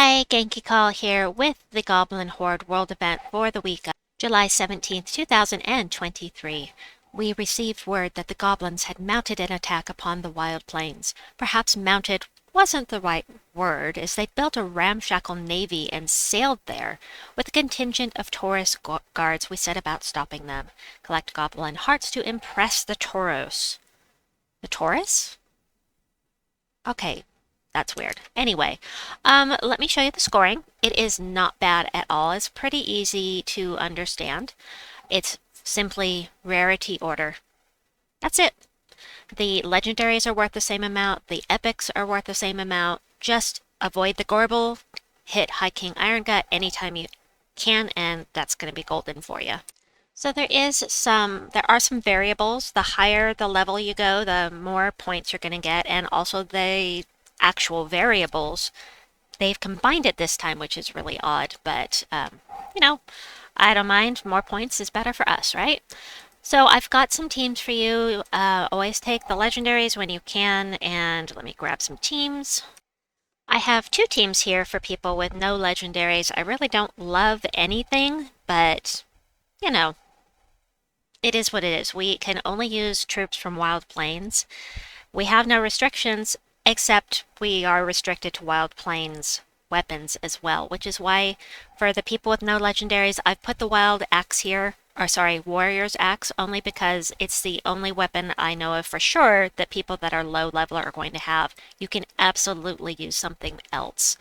Hi, Genki Call here with the Goblin Horde World Event for the week of July 17th, 2023. We received word that the goblins had mounted an attack upon the Wild Plains. Perhaps mounted wasn't the right word, as they built a ramshackle navy and sailed there. With a contingent of Tauros guards, we set about stopping them. Collect goblin hearts to impress the Tauros. The Tauros? Okay, that's weird. Anyway, let me show you the scoring. It is not bad at all. It's pretty easy to understand. It's simply rarity order. That's it. The legendaries are worth the same amount. The epics are worth the same amount. Just avoid the Gorble. Hit High King Iron Gut anytime you can, and that's going to be golden for you. So there are some variables. The higher the level you go, the more points you're going to get, and also the actual variables, they've combined it this time, which is really odd, but you know, I don't mind. More points is better for us, right? So I've got some teams for you. Always take the legendaries when you can, and let me grab some teams. I have two teams here for people with no legendaries. I really don't love anything, but you know, it is what it is. We can only use troops from Wild Plains. We have no restrictions, except we are restricted to Wild Plains weapons as well, which is why for the people with no legendaries, I've put the Wild Axe here, or sorry, Warrior's Axe, only because it's the only weapon I know of for sure that people that are low level are going to have. You can absolutely use something else.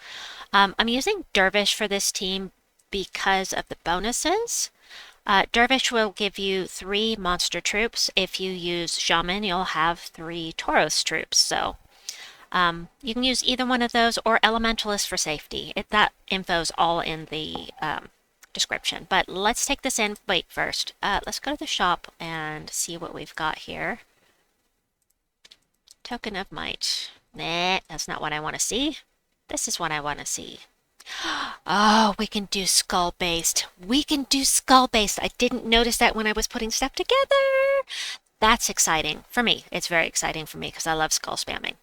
I'm using Dervish for this team because of the bonuses. Dervish will give you 3 monster troops. If you use Shaman, you'll have 3 Tauros troops. So you can use either one of those or Elementalist for safety. That info's all in the description. But let's take this in. Wait, first, let's go to the shop and see what we've got here. Token of Might. Nah, that's not what I want to see. This is what I want to see. Oh, we can do skull-based. We can do skull-based. I didn't notice that when I was putting stuff together. That's exciting. For me, it's very exciting for me because I love skull spamming.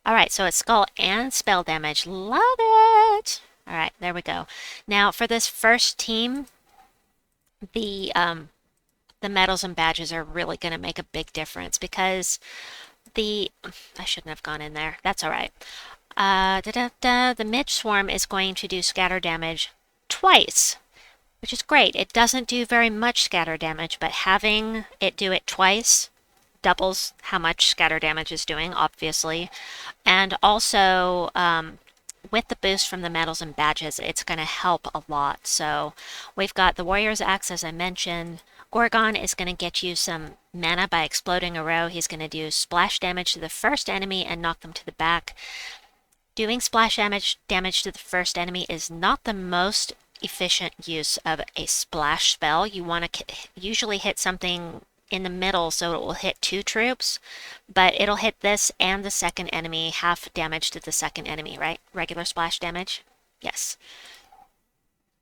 All right, so it's skull and spell damage. Love it. All right, there we go. Now, for this first team, the medals and badges are really going to make a big difference because I shouldn't have gone in there. That's all right. The Midge Swarm is going to do scatter damage twice, which is great. It doesn't do very much scatter damage, but having it do it twice doubles how much scatter damage is doing, obviously. And also, with the boost from the medals and badges, it's going to help a lot. So we've got the Warrior's Axe, as I mentioned. Gorgon is going to get you some mana by exploding a row. He's going to do splash damage to the first enemy and knock them to the back. Doing splash damage to the first enemy is not the most efficient use of a splash spell. You want to usually hit something in the middle so it will hit 2 troops, but it'll hit this and the second enemy, half damage to the second enemy, right? Regular splash damage? Yes.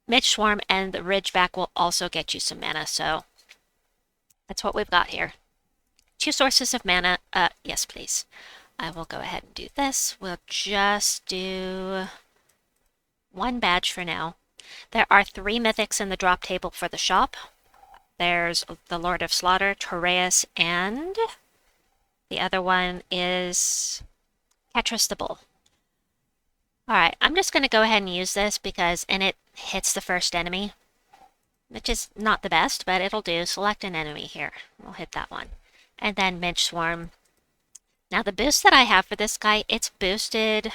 Midge Swarm and the Ridgeback will also get you some mana, so that's what we've got here. 2 sources of mana. Yes, please. I will go ahead and do this. We'll just do 1 badge for now. There are 3 mythics in the drop table for the shop. There's the Lord of Slaughter, Taureaus, and the other one is Tetrastable. Alright, I'm just going to go ahead and use this because it hits the first enemy, which is not the best, but it'll do. Select an enemy here. We'll hit that one. And then Midge Swarm. Now the boost that I have for this guy, it's boosted.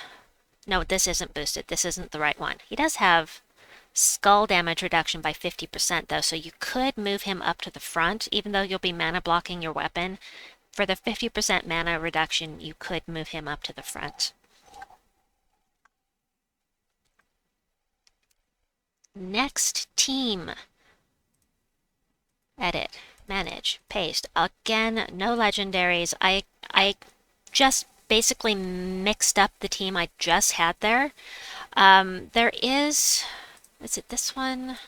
No, this isn't boosted. This isn't the right one. He does have skull damage reduction by 50% though, so you could move him up to the front, even though you'll be mana blocking your weapon. For the 50% mana reduction, you could move him up to the front. Next team. Edit, manage, paste. Again, no legendaries. I just basically mixed up the team I just had there. There is it this one?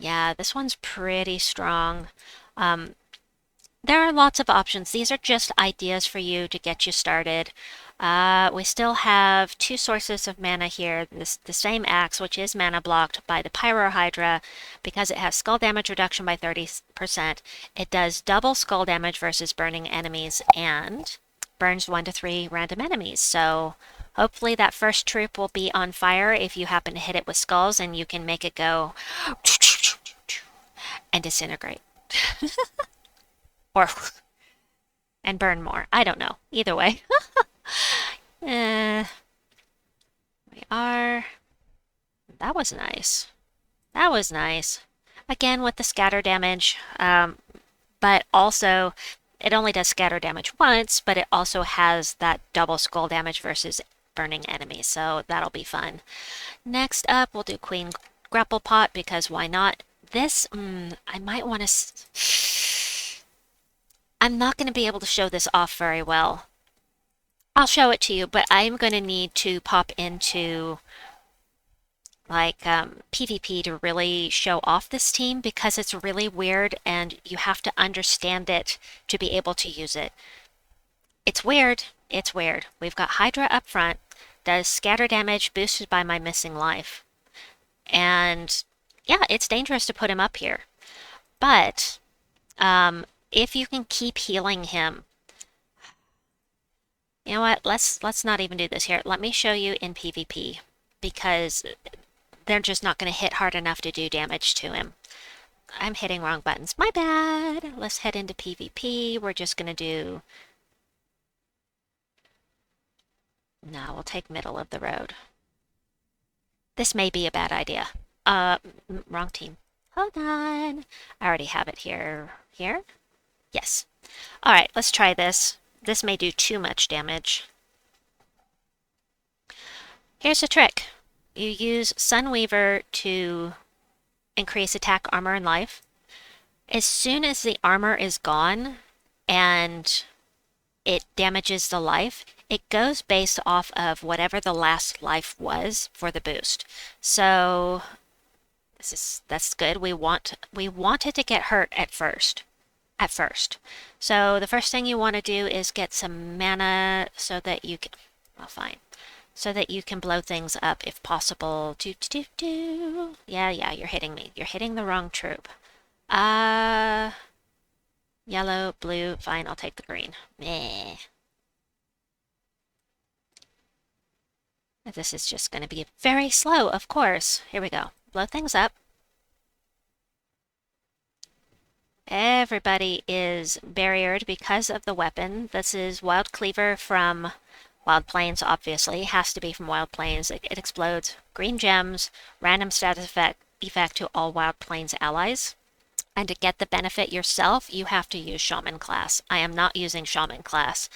Yeah, this one's pretty strong. There are lots of options. These are just ideas for you to get you started. We still have two sources of mana here. The same axe, which is mana blocked by the Pyrohydra, because it has skull damage reduction by 30%. It does double skull damage versus burning enemies and burns 1 to 3 random enemies. So hopefully that first troop will be on fire if you happen to hit it with skulls, and you can make it go and disintegrate. Or and burn more. I don't know. Either way. We are... That was nice. That was nice. Again, with the scatter damage, but also it only does scatter damage once, but it also has that double skull damage versus burning enemies, so that'll be fun. Next up, we'll do Queen Grapple Pot, because why not? This, I might want to... I'm not going to be able to show this off very well. I'll show it to you, but I'm going to need to pop into like PvP to really show off this team, because it's really weird and you have to understand it to be able to use it. It's weird. It's weird. We've got Hydra up front, does scatter damage boosted by my missing life. And yeah, it's dangerous to put him up here. But if you can keep healing him, you know what? Let's not even do this here. Let me show you in PvP, because they're just not going to hit hard enough to do damage to him. I'm hitting wrong buttons. My bad. Let's head into PvP. We're just going to do... No, we'll take middle of the road. This may be a bad idea. Wrong team. Hold on. I already have it here. Here? Yes. All right, let's try this. This may do too much damage. Here's the trick. You use Sunweaver to increase attack, armor, and life. As soon as the armor is gone and it damages the life, it goes based off of whatever the last life was for the boost. So that's good. We want it to get hurt at first. So the first thing you want to do is get some mana so that you can, well, fine, so that you can blow things up if possible. Yeah, you're hitting me. You're hitting the wrong troop. Yellow, blue, fine, I'll take the green. Meh. This is just going to be very slow, of course. Here we go. Blow things up. Everybody is barriered because of the weapon. This is Wild Cleaver from Wild Plains, obviously. Has to be from Wild Plains. It explodes green gems, random status effect to all Wild Plains allies. And to get the benefit yourself, you have to use Shaman class. I am not using Shaman class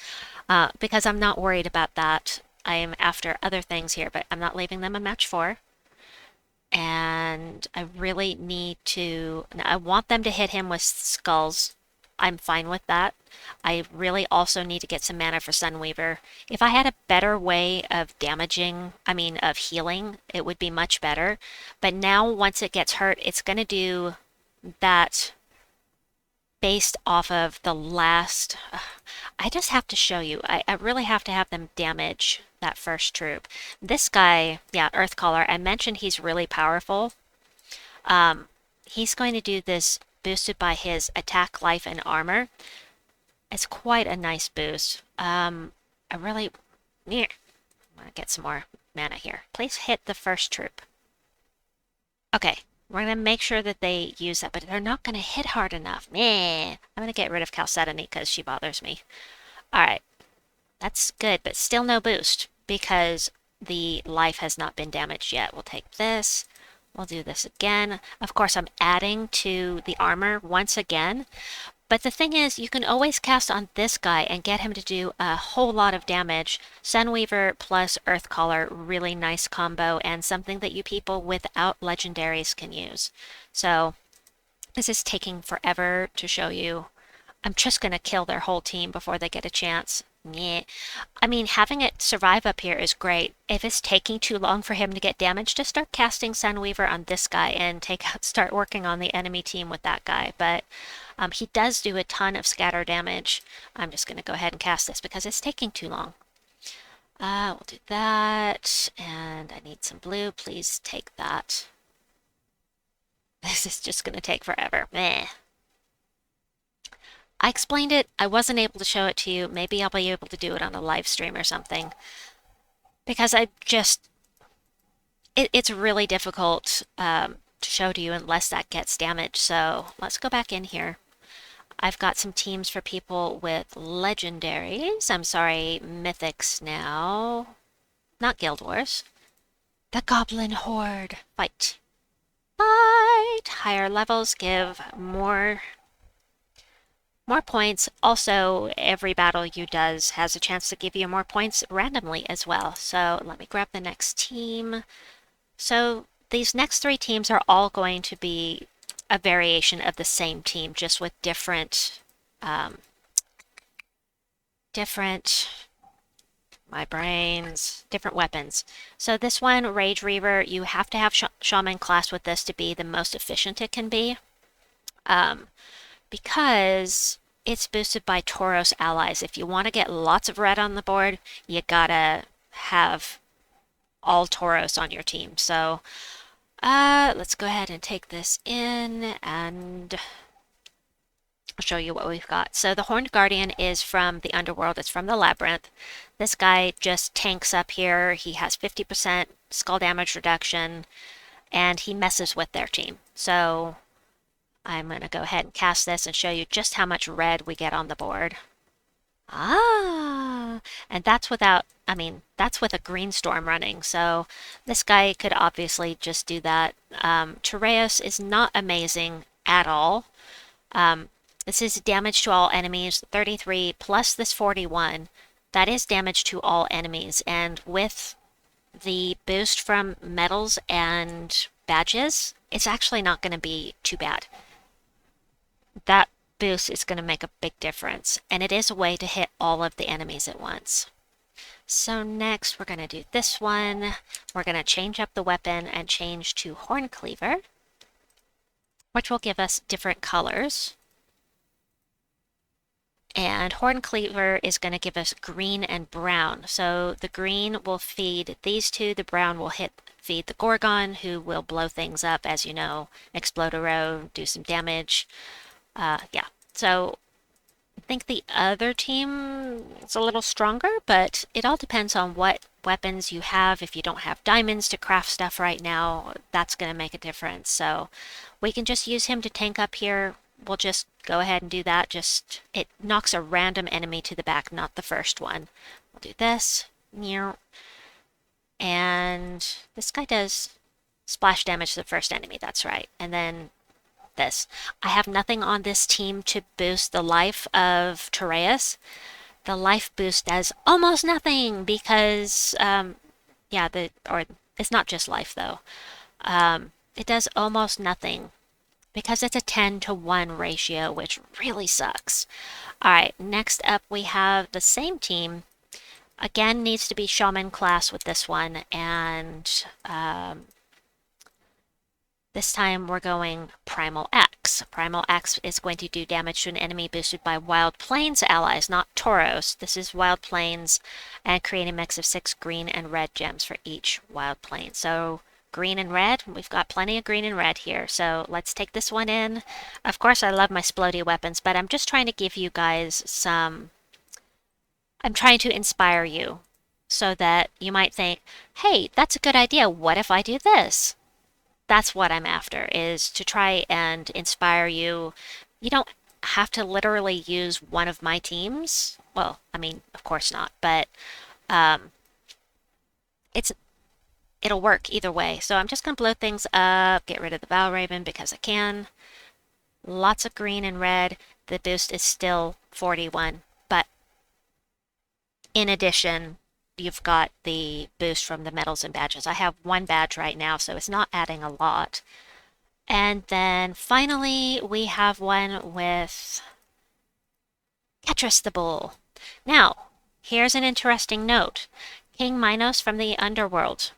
because I'm not worried about that. I am after other things here, but I'm not leaving them in match 4. And I really need to... I want them to hit him with skulls. I'm fine with that. I really also need to get some mana for Sunweaver. If I had a better way of of healing, it would be much better. But now, once it gets hurt, it's going to do that based off of the last... I just have to show you. I really have to have them damage that first troop. This guy, yeah, Earthcaller, I mentioned he's really powerful. He's going to do this boosted by his attack, life, and armor. It's quite a nice boost. I want to get some more mana here. Please hit the first troop. Okay, we're going to make sure that they use that, but they're not going to hit hard enough. Meh. I'm going to get rid of Chalcedony because she bothers me. Alright, that's good, but still no boost because the life has not been damaged yet. We'll take this. We'll do this again. Of course, I'm adding to the armor once again. But the thing is, you can always cast on this guy and get him to do a whole lot of damage. Sunweaver plus Earthcaller, really nice combo, and something that you people without Legendaries can use. So, this is taking forever to show you. I'm just going to kill their whole team before they get a chance. Yeah. I mean, having it survive up here is great. If it's taking too long for him to get damage, just start casting Sunweaver on this guy and start working on the enemy team with that guy. But he does do a ton of scatter damage. I'm just going to go ahead and cast this because it's taking too long. We'll do that. And I need some blue. Please take that. This is just going to take forever. Meh. I explained it. I wasn't able to show it to you. Maybe I'll be able to do it on a live stream or something. Because it's really difficult to show to you unless that gets damaged. So let's go back in here. I've got some teams for people with Legendaries. I'm sorry, Mythics now. Not Guild Wars. The Goblin Horde. Fight. Fight! Higher levels give more points. Also, every battle you does has a chance to give you more points randomly as well. So let me grab the next team. So these next three teams are all going to be a variation of the same team, just with different, different weapons. So this one, Ragereaver, you have to have Shaman class with this to be the most efficient it can be. Because it's boosted by Tauros allies. If you want to get lots of red on the board, you gotta have all Tauros on your team. So let's go ahead and take this in and I'll show you what we've got. So the Horned Guardian is from the Underworld. It's from the Labyrinth. This guy just tanks up here. He has 50% skull damage reduction, and he messes with their team. So I'm going to go ahead and cast this and show you just how much red we get on the board. Ah, and that's without, that's with a green storm running, so this guy could obviously just do that. Taureaus is not amazing at all. This is damage to all enemies, 33 plus this 41. That is damage to all enemies, and with the boost from medals and badges, it's actually not going to be too bad. That boost is going to make a big difference, and it is a way to hit all of the enemies at once. So next we're going to do this one. We're going to change up the weapon and change to Horncleaver, which will give us different colors. And Horncleaver is going to give us green and brown. So the green will feed these two, the brown will feed the Gorgon, who will blow things up, as you know, explode a row, do some damage. Yeah, so I think the other team is a little stronger, but it all depends on what weapons you have. If you don't have diamonds to craft stuff right now, that's going to make a difference. So we can just use him to tank up here. We'll just go ahead and do that. It knocks a random enemy to the back, not the first one. We'll do this. And this guy does splash damage to the first enemy, that's right. And then this. I have nothing on this team to boost the life of Taureaus. The life boost does almost nothing because, it's not just life though. It does almost nothing because it's a 10-to-1 ratio, which really sucks. Alright, next up we have the same team. Again, needs to be Shaman class with this one, and this time we're going Primal Axe. Primal Axe is going to do damage to an enemy boosted by Wild Plains allies, not Tauros. This is Wild Plains, and create a mix of 6 green and red gems for each Wild Plain. So green and red, we've got plenty of green and red here. So let's take this one in. Of course, I love my splody weapons, but I'm just trying to give you guys I'm trying to inspire you so that you might think, hey, that's a good idea. What if I do this? That's what I'm after, is to try and inspire you. You don't have to literally use one of my teams. Well, of course not, but it'll work either way. So I'm just going to blow things up, get rid of the Valraven because I can. Lots of green and red. The boost is still 41, but in addition, you've got the boost from the medals and badges. I have 1 badge right now, so it's not adding a lot. And then finally, we have one with Ketris the Bull. Now, here's an interesting note. King Minos from the Underworld.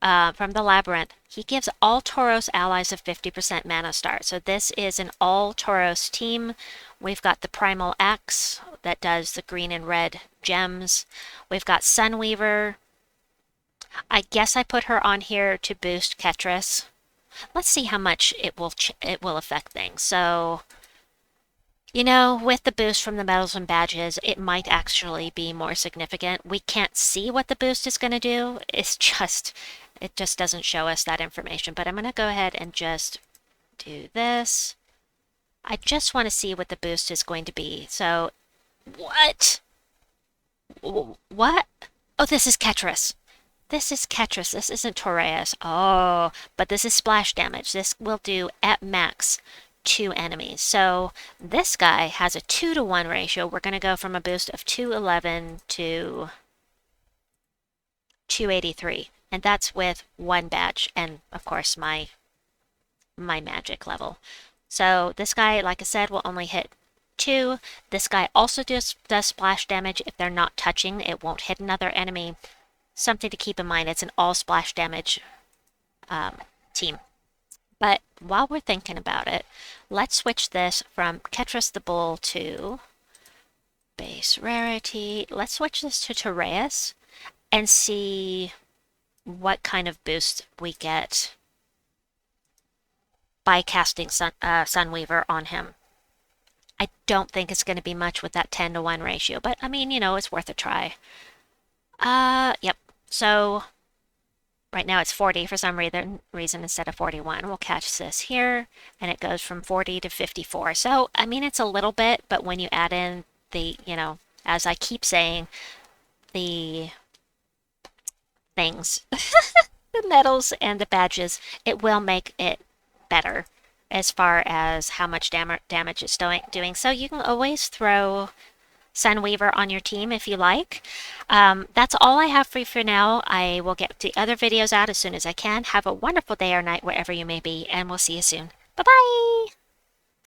from the Labyrinth. He gives all Tauros allies a 50% mana start. So this is an all Tauros team. We've got the Primal Axe that does the green and red gems. We've got Sunweaver. I guess I put her on here to boost Ketris. Let's see how much it will affect things. So, you know, with the boost from the medals and badges, it might actually be more significant. We can't see what the boost is going to do. It just doesn't show us that information. But I'm going to go ahead and just do this. I just want to see what the boost is going to be. So, what? What? Oh, this is Ketris. This is Ketris. This isn't Taureaus. Oh, but this is splash damage. This will do at max 2 enemies. So this guy has a 2-to-1 ratio. We're going to go from a boost of 211 to 283. And that's with 1 badge and, of course, my magic level. So this guy, like I said, will only hit 2. This guy also does splash damage. If they're not touching, it won't hit another enemy. Something to keep in mind, it's an all splash damage team. But while we're thinking about it, let's switch this from Ketris the Bull to base rarity. Let's switch this to Taureaus and see what kind of boost we get by casting Sunweaver on him. I don't think it's going to be much with that 10-to-1 ratio, but I mean, you know, it's worth a try. Yep. So right now it's 40 for some reason instead of 41. We'll catch this here, and it goes from 40 to 54. So, I mean, it's a little bit, but when you add in the, you know, as I keep saying, the things, the medals and the badges, it will make it better as far as how much damage it's doing. So you can always throw Sunweaver on your team if you like. That's all I have for you for now. I will get the other videos out as soon as I can. Have a wonderful day or night wherever you may be, and we'll see you soon. Bye-bye!